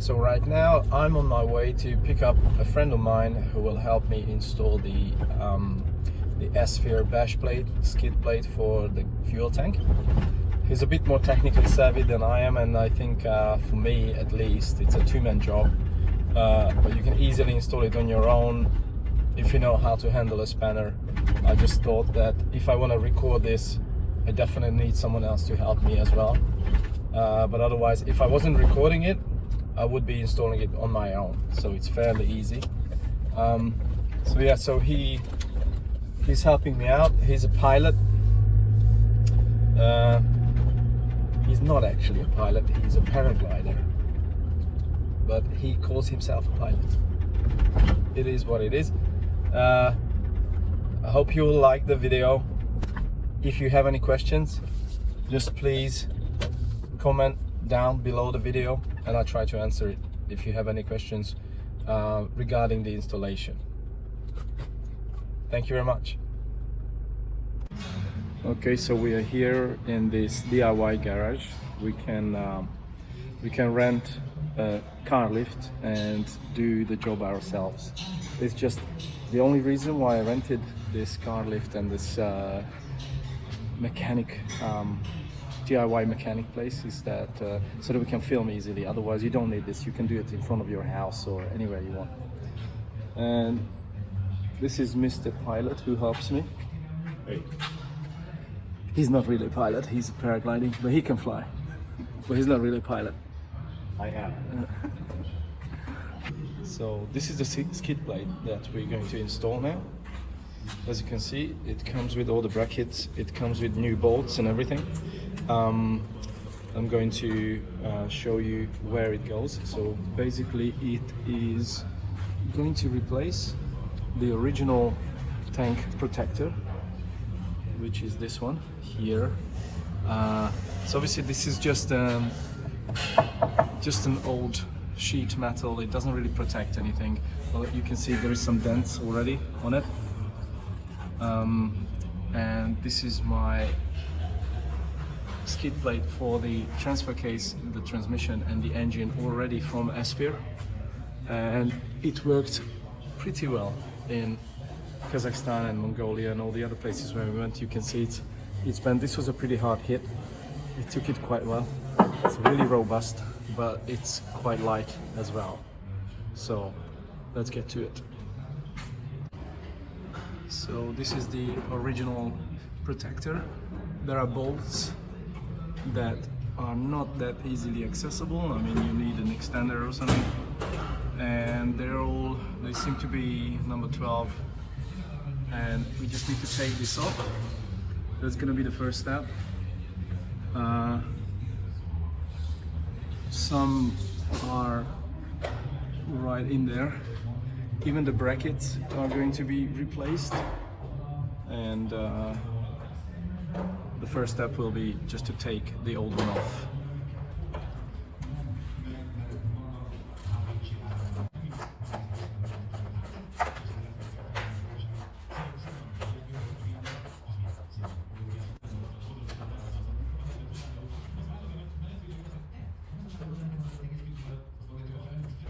So right now I'm on my way to pick up a friend of mine who will help me install the Asfir bash plate, skid plate for the fuel tank. He's a bit more technically savvy than I am, and I think for me at least it's a two-man job, but you can easily install it on your own if you know how to handle a spanner. I just thought that if I want to record this, I definitely need someone else to help me as well, but otherwise if I wasn't recording it, I would be installing it on my own, so it's fairly easy. So yeah, so he's helping me out. He's a pilot. He's not actually a pilot, he's a paraglider, but he calls himself a pilot. It is what it is. I hope you will like the video. If you have any questions, just please comment down below the video and I'll try to answer it if you have any questions regarding the installation. Thank you very much. Okay, so we are here in this DIY garage. We can rent a car lift and do the job ourselves. It's just the only reason why I rented this car lift and this mechanic DIY mechanic place is that so that we can film easily. Otherwise you don't need this. You can do it in front of your house or anywhere you want. And this is Mr. Pilot who helps me. Hey. He's not really a pilot, he's paragliding, but he can fly. But he's not really a pilot. I am. So this is the skid plate that we're going to install now. As you can see, it comes with all the brackets, it comes with new bolts and everything. I'm going to show you where it goes. So basically it is going to replace the original tank protector, which is this one here. So obviously this is just an old sheet metal. It doesn't really protect anything. Well, you can see there is some dents already on it. And this is my skid plate for the transfer case, the transmission and the engine already from Asfir, and it worked pretty well in Kazakhstan and Mongolia and all the other places where we went. You can see it's been, this was a pretty hard hit. It took it quite well. It's really robust, but it's quite light as well. So let's get to it. So this is the original protector. There are bolts that are not that easily accessible. I mean, you need an extender or something. And they seem to be number 12. And we just need to take this off. That's going to be the first step. Some are right in there. Even the brackets are going to be replaced. And the first step will be just to take the old one off.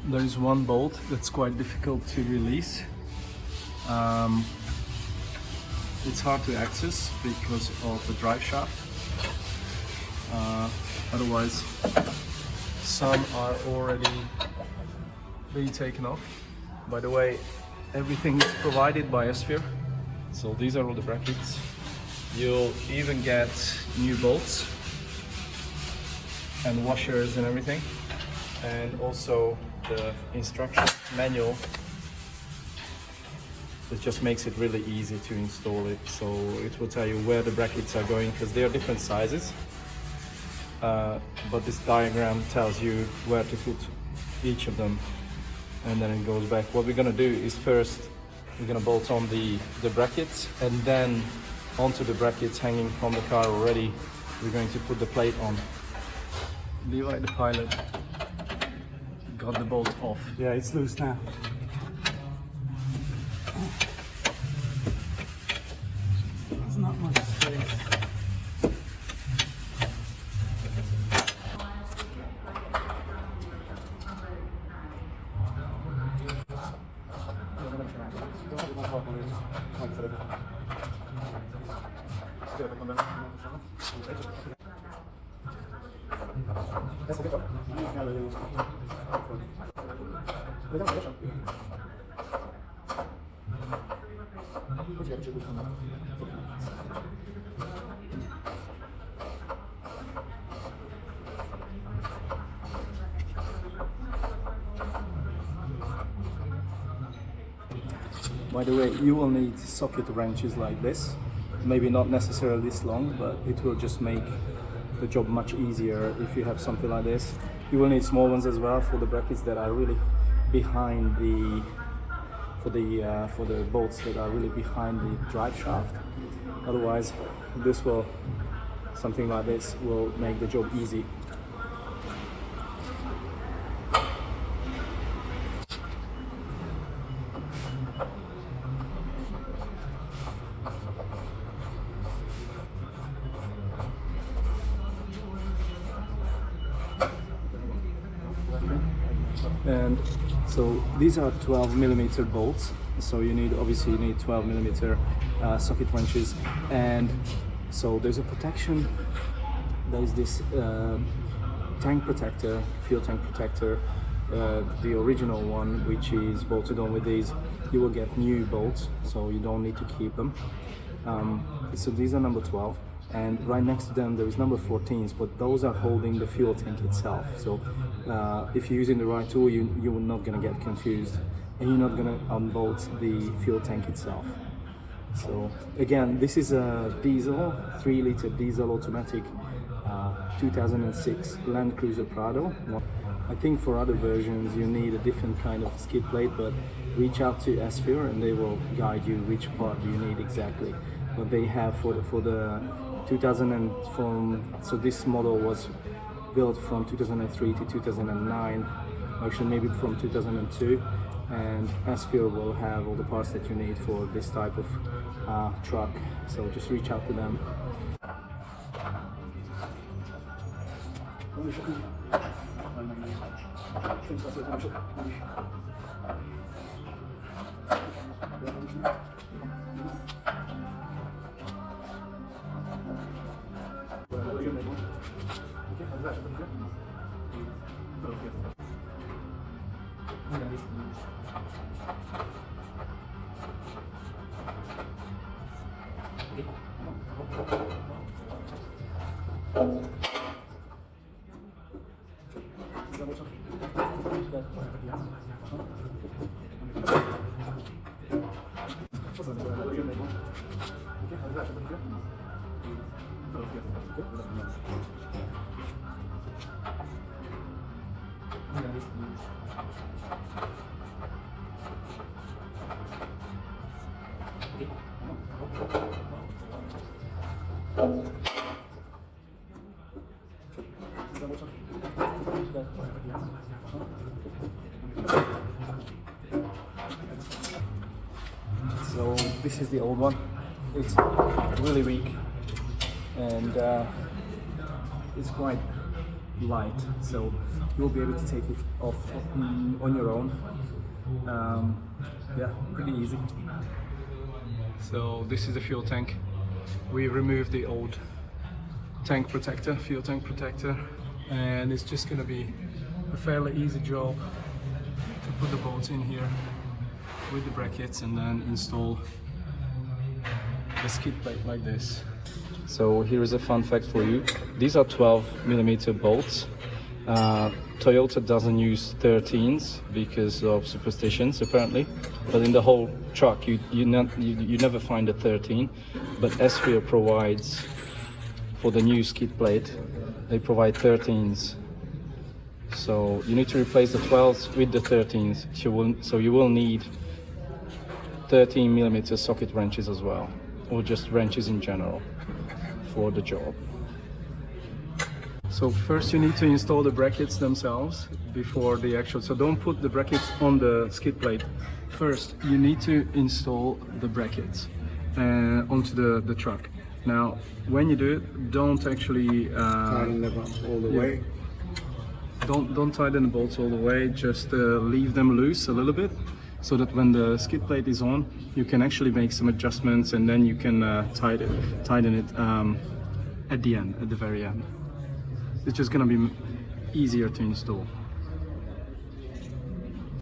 There is one bolt that's quite difficult to release. It's hard to access because of the drive shaft. Otherwise, some are already being taken off. By the way, everything is provided by Asfir. So these are all the brackets. You'll even get new bolts and washers and everything. And also the instruction manual that just makes it really easy to install it. So it will tell you where the brackets are going because they are different sizes. But this diagram tells you where to put each of them, and then it goes back. What we're gonna do is first we're gonna bolt on the brackets, and then onto the brackets hanging from the car already, we're going to put the plate on. Levi, the pilot, got the bolt off. Yeah, it's loose now. There's not much space. By the way, you will need socket wrenches like this. Maybe not necessarily this long, but it will just make the job much easier if you have something like this. You will need small ones as well for the brackets that are really behind the for the bolts that are really behind the drive shaft. Otherwise, something like this will make the job easy. And so these are 12mm bolts, so you need 12mm socket wrenches. And so there's a protection, there's this tank protector, fuel tank protector, the original one, which is bolted on with these. You will get new bolts, so you don't need to keep them. So these are number 12, and right next to them there is number 14s, but those are holding the fuel tank itself. So if you're using the right tool, you're not going to get confused, and you're not going to unbolt the fuel tank itself. So again, this is a diesel, 3-liter diesel automatic 2006 Land Cruiser Prado. I think for other versions you need a different kind of skid plate, but reach out to Asfir and they will guide you which part you need exactly. But they have for the 2000 so this model was built from 2003 to 2009, actually maybe from 2002, and Asfir will have all the parts that you need for this type of truck, so just reach out to them. So this is the old one. It's really weak and it's quite light, so you'll be able to take it off on your own. Yeah, pretty easy. So this is the fuel tank. We removed the old tank protector, fuel tank protector, and it's just going to be a fairly easy job to put the bolts in here with the brackets and then install the skid plate like this. So here is a fun fact for you. These are 12mm bolts. Toyota doesn't use 13s because of superstitions apparently, but in the whole truck you never find a 13. But Asfir provides, for the new skid plate, they provide 13s. So you need to replace the 12s with the 13s. So you will need 13mm socket wrenches as well, or just wrenches in general for the job. So first you need to install the brackets themselves before the actual, so don't put the brackets on the skid plate. First you need to install the brackets onto the truck. Now when you do it, don't actually tighten them up all the way. Don't tighten the bolts all the way, just leave them loose a little bit, so that when the skid plate is on, you can actually make some adjustments and then you can tighten it at the end, at the very end. It's just gonna be easier to install.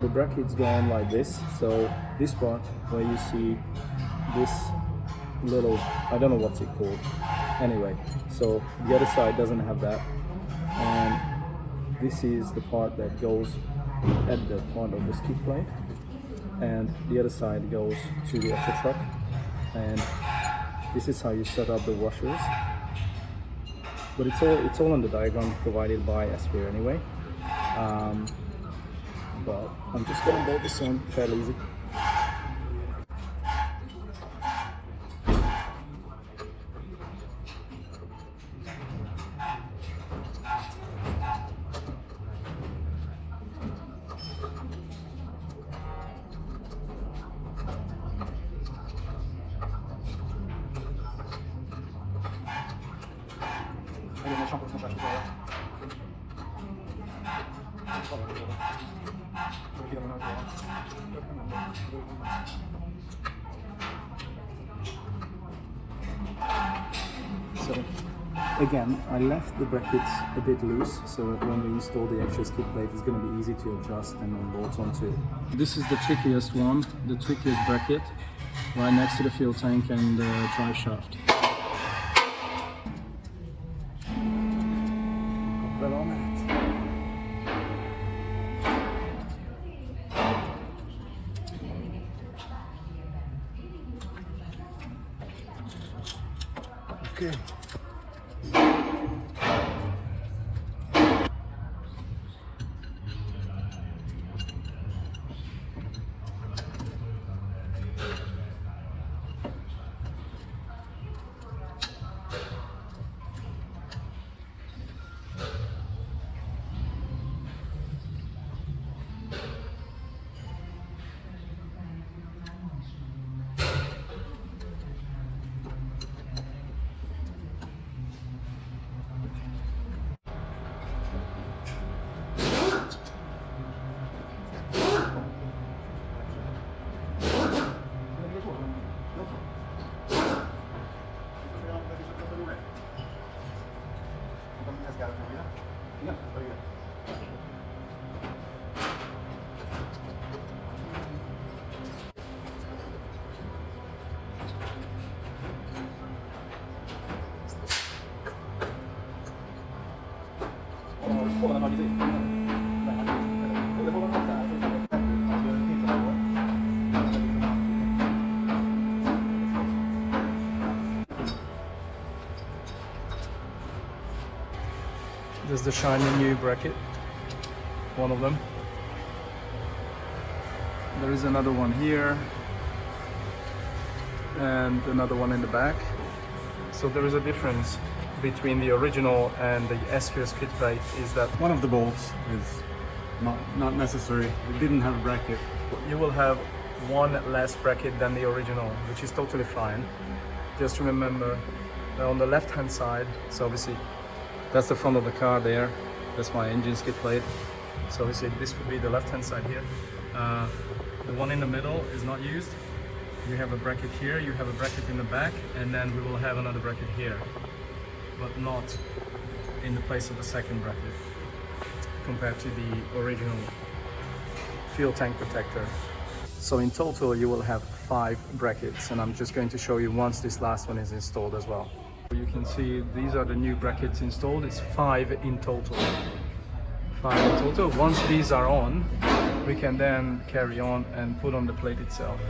The brackets go on like this, so this part where you see this little, I don't know what's it called, anyway, so the other side doesn't have that, and this is the part that goes at the point of the skid plate, and the other side goes to the actual truck, and this is how you set up the washers. But it's all on the diagram provided by Asfir anyway. But I'm just gonna bolt this on fairly easy. So again, I left the brackets a bit loose so that when we install the actual skid plate it's going to be easy to adjust and then bolt onto it. This is the trickiest one, the trickiest bracket, right next to the fuel tank and the drive shaft. Okay. This is the shiny new bracket, one of them. There is another one here and another one in the back. So there is a difference between the original and the Asfir skid plate is that One of the bolts is not necessary. It didn't have a bracket. you will have one less bracket than the original, which is totally fine. Just remember on the left hand side, so obviously that's the front of the car there, that's my engine skid plate, so obviously this would be the left hand side here. The one in the middle is not used. You have a bracket here, you have a bracket in the back, and then we will have another bracket here, but not in the place of the second bracket compared to the original fuel tank protector. So in total you will have 5 brackets, and I'm just going to show you once this last one is installed as well. You can see these are the new brackets installed. It's 5 in total. 5 in total. Once these are on, we can then carry on and put on the plate itself.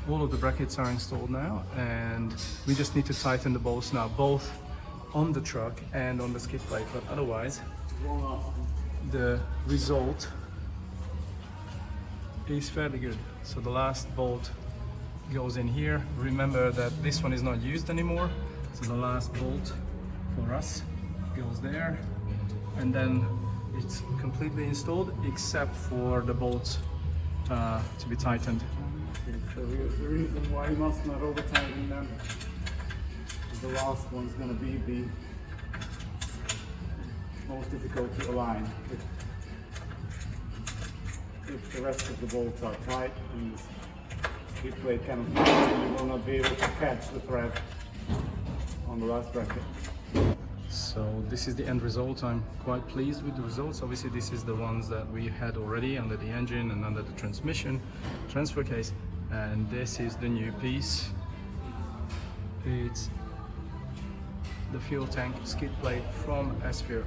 All of the brackets are installed now, and we just need to tighten the bolts now, both on the truck and on the skid plate, but otherwise the result is fairly good. So the last bolt goes in here. Remember that this one is not used anymore, so the last bolt for us goes there, and then it's completely installed except for the bolts to be tightened. So here's the reason why you must not over tighten them. The last one's going to be the most difficult to align. If the rest of the bolts are tight and the skid plate cannot be, you will not be able to catch the thread on the last bracket. So this is the end result. I'm quite pleased with the results. Obviously this is the ones that we had already under the engine and under the transmission transfer case, and this is the new piece. It's the fuel tank skid plate from Asfir.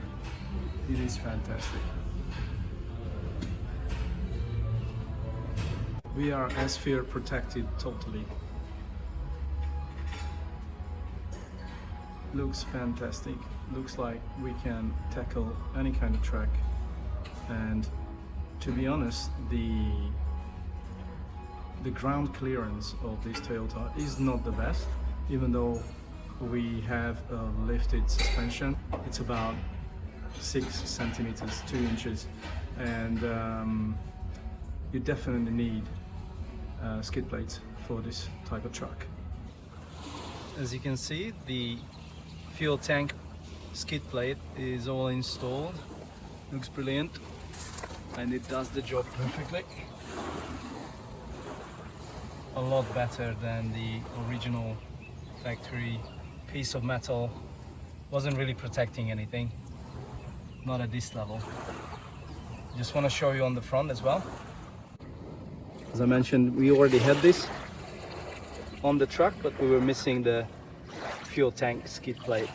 It is fantastic. We are Asfir protected totally. Looks fantastic. Looks like we can tackle any kind of track, and to be honest, the ground clearance of this Toyota is not the best, even though we have a lifted suspension. It's about 6 centimeters, 2 inches, and you definitely need skid plates for this type of truck. As you can see, the fuel tank skid plate is all installed. Looks brilliant, and it does the job perfectly. A lot better than the original factory piece of metal. Wasn't really protecting anything, not at this level. Just want to show you on the front as well. As I mentioned, we already had this on the truck, but we were missing the fuel tank skid plate.